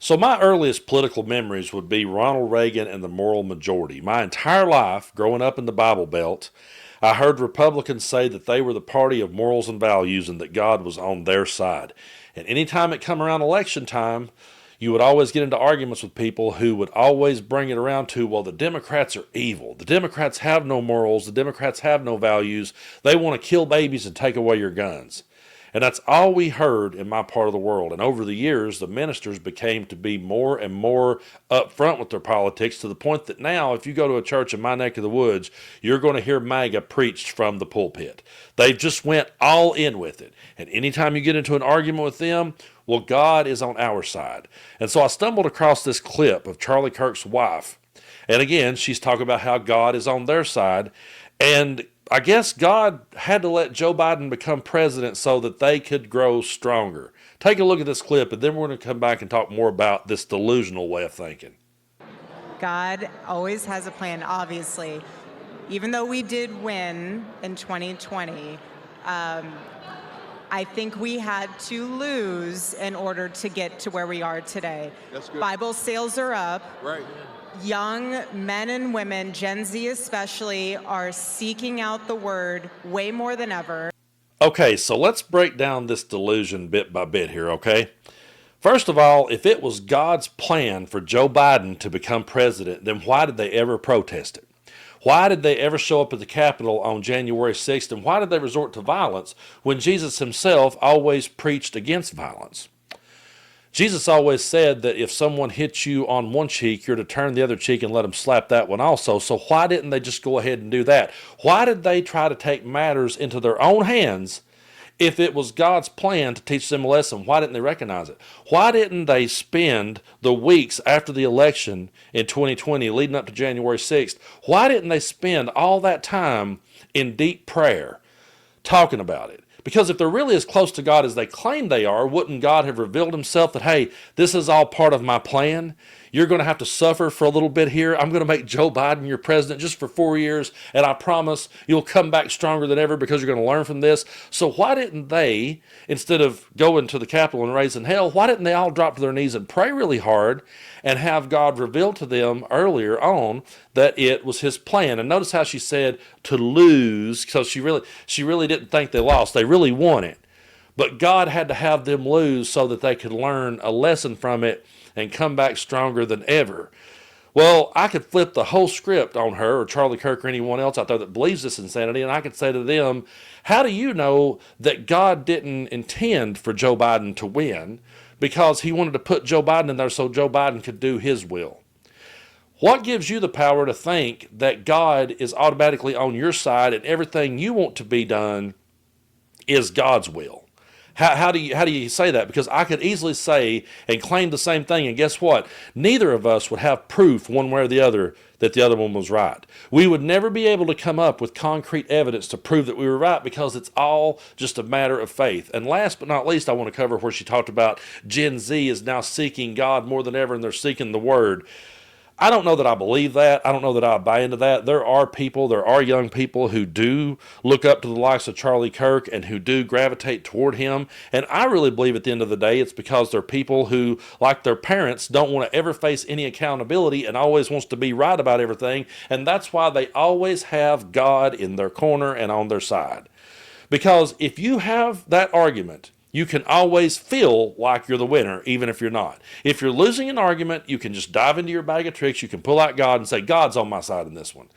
So my earliest political memories would be Ronald Reagan and the moral majority. My entire life, growing up in the Bible Belt, I heard Republicans say that they were the party of morals and values and that God was on their side. And anytime it come around election time, you would always get into arguments with people who would always bring it around to, well, the Democrats are evil. The Democrats have no morals. The Democrats have no values. They want to kill babies and take away your guns. And that's all we heard in my part of the world. And over the years, the ministers became to be more and more upfront with their politics to the point that now, if you go to a church in my neck of the woods, you're going to hear Maga preached from the pulpit. They've just went all in with it. And anytime you get into an argument with them, well, God is on our side. And so I stumbled across this clip of Charlie Kirk's wife. And again, she's talking about how God is on their side. And I guess God had to let Joe Biden become president so that they could grow stronger. Take a look at this clip, and then we're going to come back and talk more about this delusional way of thinking. God always has a plan, obviously. Even though we did win in 2020, I think we had to lose in order to get to where we are today. That's good. Bible sales are up. Right. Young men and women, Gen Z especially, are seeking out the word way more than ever. Okay, so let's break down this delusion bit by bit here, okay? First of all, if it was God's plan for Joe Biden to become president, then why did they ever protest it? Why did they ever show up at the Capitol on January 6th, and why did they resort to violence when Jesus himself always preached against violence? Jesus always said that if someone hits you on one cheek, you're to turn the other cheek and let them slap that one also. So why didn't they just go ahead and do that? Why did they try to take matters into their own hands if it was God's plan to teach them a lesson? Why didn't they recognize it? Why didn't they spend the weeks after the election in 2020 leading up to January 6th? Why didn't they spend all that time in deep prayer talking about it? Because if they're really as close to God as they claim they are, wouldn't God have revealed himself that, hey, this is all part of my plan? You're going to have to suffer for a little bit here. I'm going to make Joe Biden your president just for 4 years, and I promise you'll come back stronger than ever because you're going to learn from this. So why didn't they, instead of going to the Capitol and raising hell, why didn't they all drop to their knees and pray really hard and have God reveal to them earlier on that it was his plan? And notice how she said to lose, so she really didn't think they lost. They really won it. But God had to have them lose so that they could learn a lesson from it and come back stronger than ever. Well, I could flip the whole script on her or Charlie Kirk or anyone else out there that believes this insanity, and I could say to them, how do you know that God didn't intend for Joe Biden to win because he wanted to put Joe Biden in there so Joe Biden could do his will? What gives you the power to think that God is automatically on your side and everything you want to be done is God's will? How do you say that? Because I could easily say and claim the same thing, and guess what? Neither of us would have proof one way or the other that the other one was right. We would never be able to come up with concrete evidence to prove that we were right because it's all just a matter of faith. And last but not least, I want to cover where she talked about Gen Z is now seeking God more than ever, and they're seeking the Word. I don't know that I believe that. I don't know that I buy into that. There are young people who do look up to the likes of Charlie Kirk and who do gravitate toward him. And I really believe at the end of the day, it's because they're people who, like their parents, don't want to ever face any accountability and always wants to be right about everything. And that's why they always have God in their corner and on their side. Because if you have that argument, you can always feel like you're the winner, even if you're not. If you're losing an argument, you can just dive into your bag of tricks. You can pull out God and say, God's on my side in this one.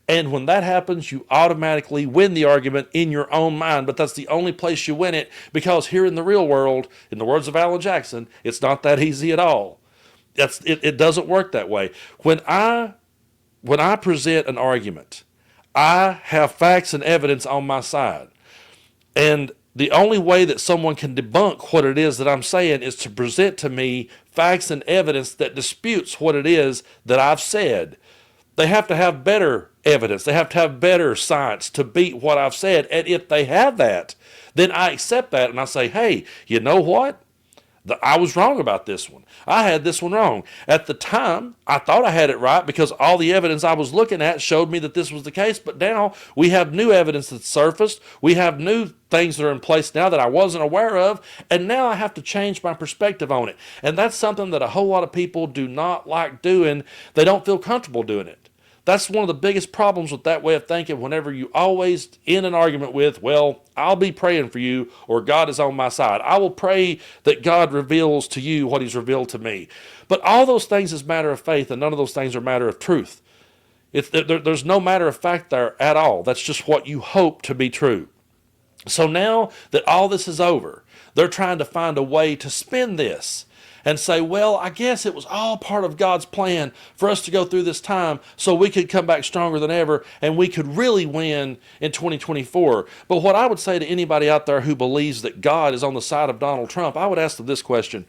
And when that happens, you automatically win the argument in your own mind. But that's the only place you win it, because here in the real world, in the words of Alan Jackson, it's not that easy at all. It doesn't work that way. When I present an argument, I have facts and evidence on my side. And the only way that someone can debunk what it is that I'm saying is to present to me facts and evidence that disputes what it is that I've said. They have to have better evidence. They have to have better science to beat what I've said. And if they have that, then I accept that and I say, hey, you know what? I was wrong about this one. I had this one wrong. At the time, I thought I had it right because all the evidence I was looking at showed me that this was the case. But now we have new evidence that's surfaced. We have new things that are in place now that I wasn't aware of. And now I have to change my perspective on it. And that's something that a whole lot of people do not like doing. They don't feel comfortable doing it. That's one of the biggest problems with that way of thinking whenever you always in an argument with, well, I'll be praying for you or God is on my side. I will pray that God reveals to you what he's revealed to me. But all those things is matter of faith and none of those things are matter of truth. There's no matter of fact there at all. That's just what you hope to be true. So now that all this is over, they're trying to find a way to spin this and say, well, I guess it was all part of God's plan for us to go through this time so we could come back stronger than ever and we could really win in 2024. But what I would say to anybody out there who believes that God is on the side of Donald Trump, I would ask them this question.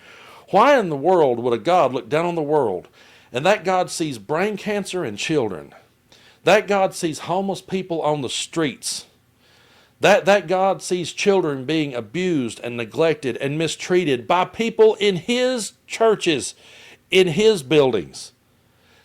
Why in the world would a God look down on the world and that God sees brain cancer in children? That God sees homeless people on the streets? That God sees children being abused and neglected and mistreated by people in his churches, in his buildings.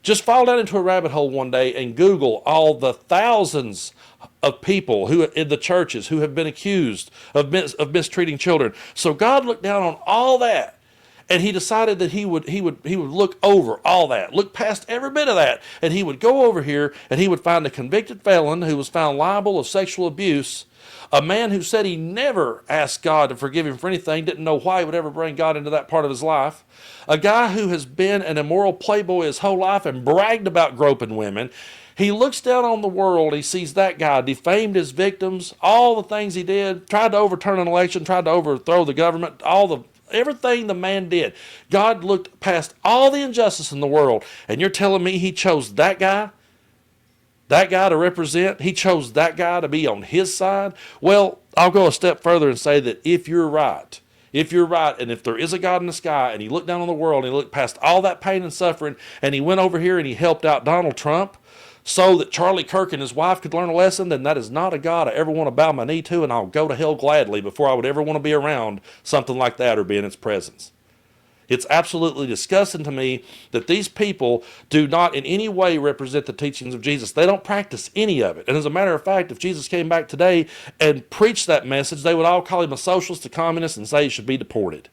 Just fall down into a rabbit hole one day and Google all the thousands of people who in the churches who have been accused of mistreating children. So God looked down on all that. And he decided that he would look over all that, look past every bit of that, and he would go over here and he would find a convicted felon who was found liable of sexual abuse, a man who said he never asked God to forgive him for anything, didn't know why he would ever bring God into that part of his life, a guy who has been an immoral playboy his whole life and bragged about groping women. He looks down on the world, he sees that guy, defamed his victims, all the things he did, tried to overturn an election, tried to overthrow the government, everything the man did. God looked past all the injustice in the world, and you're telling me he chose that guy to represent? He chose that guy to be on his side? Well, I'll go a step further and say that if you're right, and if there is a God in the sky, and he looked down on the world, and he looked past all that pain and suffering, and he went over here and he helped out Donald Trump, so that Charlie Kirk and his wife could learn a lesson, then that is not a God I ever want to bow my knee to, and I'll go to hell gladly before I would ever want to be around something like that or be in its presence. It's absolutely disgusting to me that these people do not in any way represent the teachings of Jesus. They don't practice any of it. And as a matter of fact, if Jesus came back today and preached that message, they would all call him a socialist, a communist, and say he should be deported.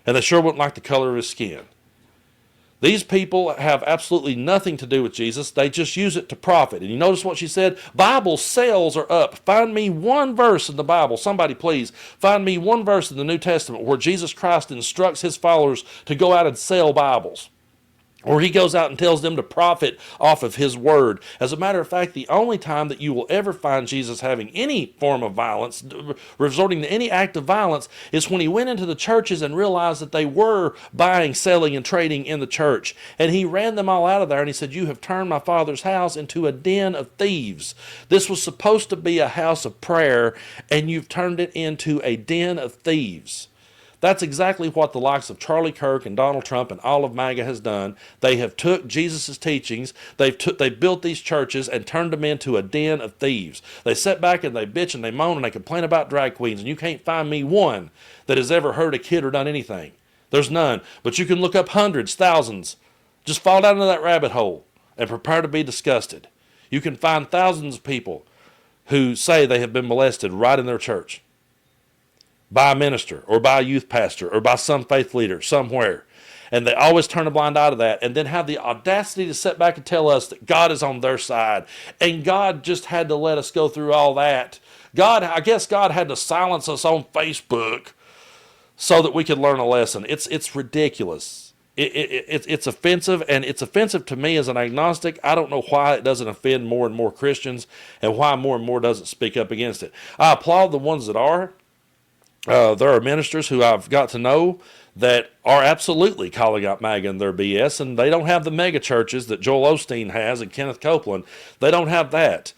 And they sure wouldn't like the color of his skin. These people have absolutely nothing to do with Jesus. They just use it to profit. And you notice what she said? Bible sales are up. Find me one verse in the Bible. Somebody please find me one verse in the New Testament where Jesus Christ instructs his followers to go out and sell Bibles. Or he goes out and tells them to profit off of his word. As a matter of fact, the only time that you will ever find Jesus having any form of violence, resorting to any act of violence, is when he went into the churches and realized that they were buying, selling, and trading in the church. And he ran them all out of there and he said, "You have turned my Father's house into a den of thieves. This was supposed to be a house of prayer, and you've turned it into a den of thieves." That's exactly what the likes of Charlie Kirk and Donald Trump and all of Maga has done. They have took Jesus' teachings, they've built these churches and turned them into a den of thieves. They sit back and they bitch and they moan and they complain about drag queens, and you can't find me one that has ever hurt a kid or done anything. There's none. But you can look up hundreds, thousands. Just fall down into that rabbit hole and prepare to be disgusted. You can find thousands of people who say they have been molested right in their church, by a minister or by a youth pastor or by some faith leader somewhere. And they always turn a blind eye to that and then have the audacity to sit back and tell us that God is on their side. And God just had to let us go through all that. I guess God had to silence us on Facebook so that we could learn a lesson. It's ridiculous. It's offensive, and it's offensive to me as an agnostic. I don't know why it doesn't offend more and more Christians and why more and more doesn't speak up against it. I applaud the ones that are. There are ministers who I've got to know that are absolutely calling out MAGA and their BS, and they don't have the mega churches that Joel Osteen has and Kenneth Copeland. They don't have that.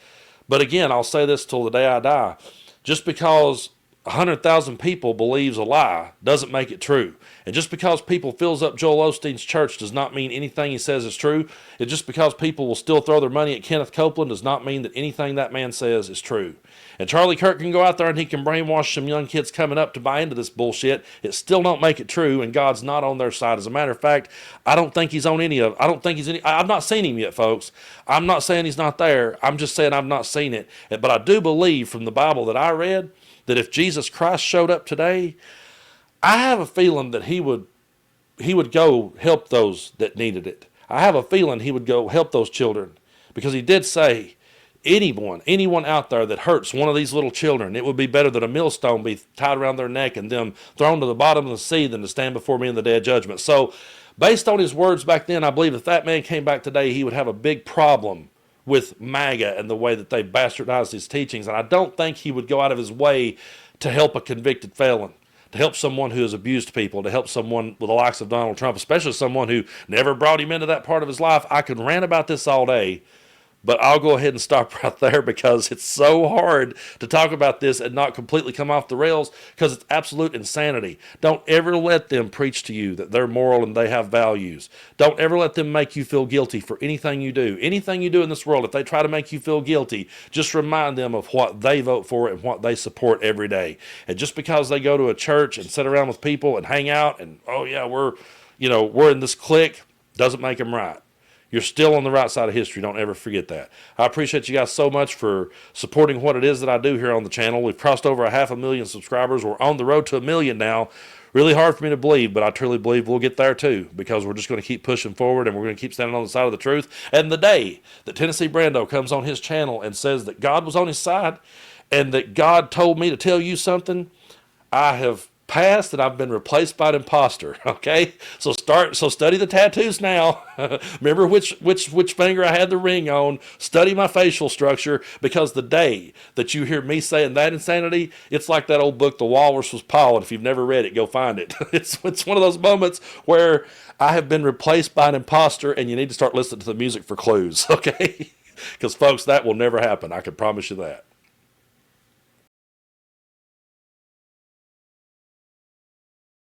But again, I'll say this till the day I die. Just because 100,000 people believes a lie doesn't make it true. And just because people fills up Joel Osteen's church does not mean anything he says is true. And just because people will still throw their money at Kenneth Copeland does not mean that anything that man says is true. And Charlie Kirk can go out there and he can brainwash some young kids coming up to buy into this bullshit. It still don't make it true, and God's not on their side. As a matter of fact, I don't think he's on any of. I don't think he's any. I've not seen him yet, folks. I'm not saying he's not there. I'm just saying I've not seen it. But I do believe from the Bible that I read that if Jesus Christ showed up today, I have a feeling that he would go help those that needed it. I have a feeling he would go help those children, because he did say, anyone out there that hurts one of these little children, it would be better that a millstone be tied around their neck and them thrown to the bottom of the sea than to stand before me in the day of judgment. So based on his words back then, I believe if that man came back today, he would have a big problem with MAGA and the way that they bastardized his teachings. And I don't think he would go out of his way to help a convicted felon, to help someone who has abused people, to help someone with the likes of Donald Trump, especially someone who never brought him into that part of his life. I could rant about this all day, but I'll go ahead and stop right there, because it's so hard to talk about this and not completely come off the rails, because it's absolute insanity. Don't ever let them preach to you that they're moral and they have values. Don't ever let them make you feel guilty for anything you do. Anything you do in this world, if they try to make you feel guilty, just remind them of what they vote for and what they support every day. And just because they go to a church and sit around with people and hang out and, oh yeah, we're in this clique, doesn't make them right. You're still on the right side of history. Don't ever forget that. I appreciate you guys so much for supporting what it is that I do here on the channel. We've crossed over 500,000 subscribers. We're on the road to 1 million now. Really hard for me to believe, but I truly believe we'll get there too, because we're just going to keep pushing forward and we're going to keep standing on the side of the truth. And the day that Tennessee Brando comes on his channel and says that God was on his side and that God told me to tell you something, I have passed and I've been replaced by an imposter. Okay, so study the tattoos now. Remember which finger I had the ring on. Study my facial structure, because the day that you hear me saying that insanity, it's like that old book The Walrus Was Paul, and if you've never read it, go find it. It's one of those moments where I have been replaced by an imposter, and you need to start listening to the music for clues. Okay, because folks, that will never happen. I can promise you that.